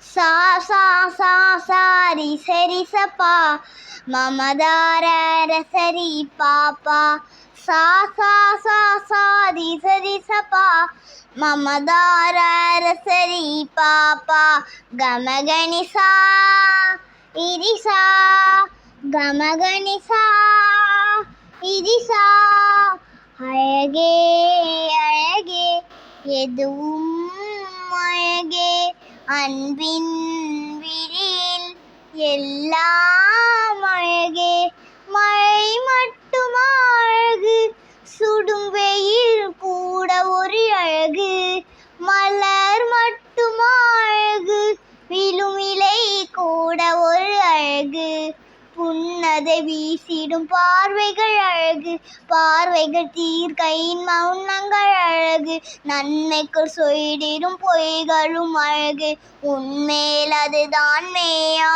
சா சா சா சாரி சரி சப்பா மமதார சரி பாப்பா சா சா சா சாரி சரி சப்பா மமதார சரி பாப்பா கமகனிசா இரிசா கமகனிசா இரிசா அழகே அழகே எதுவும் அழகே அன்பின் விழியில் எல்லாம் அழகே மழை மட்டுமா அழகு சுடும் வெயில் கூட ஒரு அழகு மலர் மட்டுமா அழகு விழும் இலை கூட ஒரு அழகு புன்னதை வீசிடும் பார்வைகள் அழகு பார்வைகள் தீர்க்கையின் மௌனங்கள் அழகு நன்மைக்குள் சொல்லிடும் பொய்களும் அழகு உன்மேல் அதுதான் மேயா